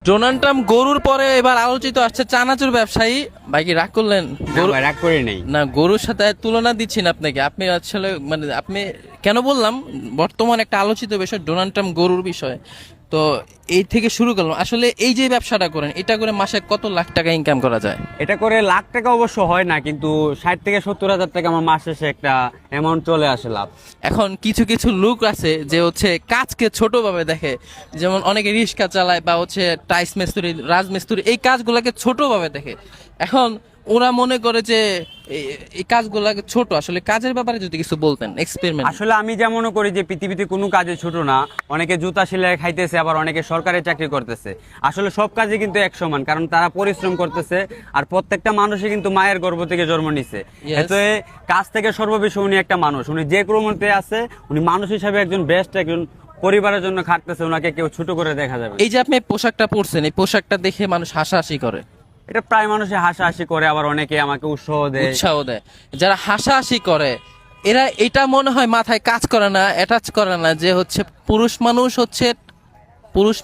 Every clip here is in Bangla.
ডোনাল্ড ট্রাম্প গরুর পরে এবার আলোচিত আসছে চানাচুর ব্যবসায়ী। ভাই কি রাগ করলেন? রাগ করে নেই। না, গরুর সাথে তুলনা দিচ্ছি না আপনাকে। আপনি আসলে মানে আপনি কেন বললাম, বর্তমান একটা আলোচিত বিষয় ডোনাল্ড ট্রাম্প গরুর বিষয়। তো এই থেকে শুরু করলাম, আসলে এই যে ব্যবসাটা করেন এটা করে মাসে কত লাখ টাকা ইনকাম করা যায়? এটা করে লাখ টাকা অবশ্য হয় না, কিন্তু 60 থেকে 70 হাজার টাকা আমার মাস শেষে একটা অ্যামাউন্ট চলে আসে লাভ। এখন কিছু কিছু লোক আছে যে হচ্ছে কাজকে ছোট ভাবে দেখে, যেমন অনেকে রিক্সা চালায় বা হচ্ছে টাইস মিস্ত্রি, রাজমিস্ত্রি, এই কাজগুলোকে ছোট ভাবে দেখে। এখন ওরা মনে করে যে এই কাজগুলোকে ছোট, আসলে কাজের ব্যাপারে যদি কিছু বলতেন এক্সপেরিমেন্ট। আসলে আমি যা মনে করি যে পৃথিবীতে কোনো কাজে ছোট না। অনেকে জুতা সেলাই খাইতেছে, আবার অনেকে সরকারি চাকরি করতেছে। আসলে সব কাজে কিন্তু এক সমান, কারণ তারা পরিশ্রম করতেছে। আর প্রত্যেকটা মানুষই কিন্তু মায়ের গর্ভ থেকে জন্ম নিছে। Yes. এতে কাজ থেকে সর্ববেশি উনি একটা মানুষ, উনি যে ক্রমতে আছে, উনি মানুষ হিসাবে একজন বেস্ট, একজন পরিবারের জন্য খাটতেছে। ওনাকে কেউ ছোট করে দেখা যাবে না। এই যে আপনি পোশাকটা পরছেন, এই পোশাকটা দেখে মানুষ হাসাহাসি করে, এটা প্রায় মানুষে হাসাহাসি করে, আবার অনেকে আমাকে উৎসাহ দেয়। উৎসাহ দেয়। যারা হাসাহাসি করে এরা এটা মনে হয় মাথায় কাজ করে না, অ্যাটাচ করে না যে হচ্ছে পুরুষ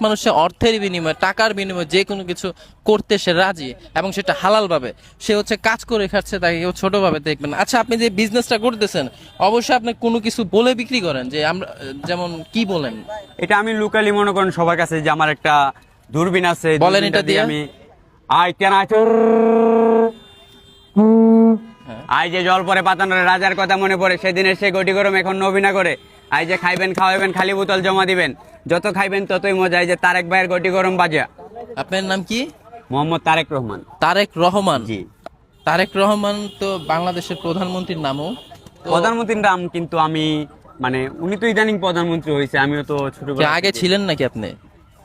মানুষের অর্থের বিনিময়ে, টাকার বিনিময়ে যে কোনো কিছু করতে সে রাজি, এবং সেটা হালাল ভাবে সে হচ্ছে কাজ করে খাচ্ছে, তাকে কেউ ছোট ভাবে দেখবেন না। আচ্ছা, আপনি যে বিজনেসটা করতেছেন অবশ্যই আপনি কোনো কিছু বলে বিক্রি করেন, যে আমরা যেমন কি বলেন? এটা আমি লোকালি মনে করেন সবার কাছে যে আমার একটা দূরবীন আছে, বলেন দূরবীনটা এটা দিয়ে। আমি আই কেন আই যে জল পরে পাতানোর রাজার কথা মনে পড়ে, সেদিনের সে গটি গরম এখন নবীনা করে। আই যে খাইবেন খাওয়াবেন খালি বোতল জমা দিবেন, যত খাইবেন ততই মজা। এই যে তারেক ভাইয়ের গটি গরম বাজা। আপনার নাম কি? মোহাম্মদ তারেক রহমান। তারেক রহমান। জি। তারেক রহমান তো বাংলাদেশের প্রধানমন্ত্রীর নামও। তো প্রধানমন্ত্রীর নাম, কিন্তু আমি মানে উনি তো ইদানিং প্রধানমন্ত্রী হয়েছে, আমিও তো কি ছোটবেলা আগে থেকে- ছিলেন নাকি আপনি?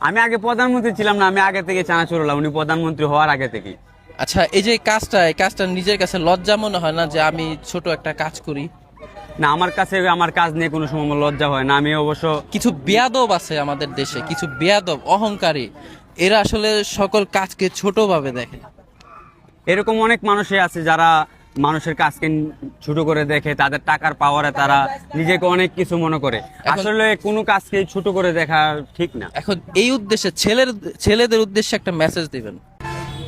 আমি আগে প্রধানমন্ত্রী ছিলাম না, আমি আগে থেকে চানাচুর হলাম, উনি প্রধানমন্ত্রী হওয়ার আগে থেকে। আচ্ছা, এই যে এই কাজটা নিজের কাছে লজ্জা মনে হয় না যে আমি ছোট একটা কাজ করি? না, আমার কাছে আমার কাজ নিয়ে কোনো সময় আমার লজ্জা হয় না। আমি অবশ্য কিছু বেয়াদব আছে আমাদের দেশে, কিছু বেয়াদব অহংকারী, এরা আসলে সকল কাজকে ছোট ভাবে দেখে। এরকম অনেক মানুষই আছে যারা মানুষের কাজকে ছোট করে দেখে, তাদের টাকার পাওয়ারে তারা নিজেকে অনেক কিছু মনে করে। আসলে কোনো কাজকে ছোট করে দেখা ঠিক না। এখন এই উদ্দেশ্যে ছেলেদের উদ্দেশ্যে একটা মেসেজ দিবেন।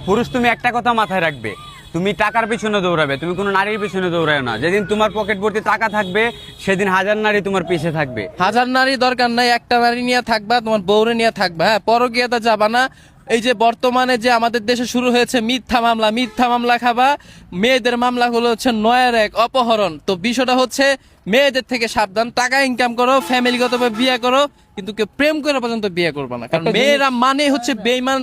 পুরুষ, তুমি একটা কথা মাথায় রাখবে, তুমি টাকার পিছনে দৌড়াবে, তুমি কোনো নারীর পিছনে দৌড়াবে না। যেদিন তোমার পকেট ভর্তি টাকা থাকবে, সেদিন হাজার নারী তোমার পিছে থাকবে। হাজার নারী দরকার নাই, একটা নারী নিয়ে থাকবা, তোমার বউরে নিয়ে থাকবা। হ্যাঁ, পরকীয়াতে যাবা না। এই যে বর্তমানে যে আমাদের দেশে শুরু হয়েছে মিথ্যা মামলা খাবা, মেয়েদের মামলা হলো হচ্ছে 9-1 অপহরণ। তো বিষয়টা হচ্ছে মেয়েদের থেকে সাবধান, টাকা ইনকাম করো, ফ্যামিলিগতভাবে বিয়ে করো, কিন্তু কেউ প্রেম করে পর্যন্ত বিয়ে করবে না, কারণ মেয়েরা মানে হচ্ছে বেঈমান।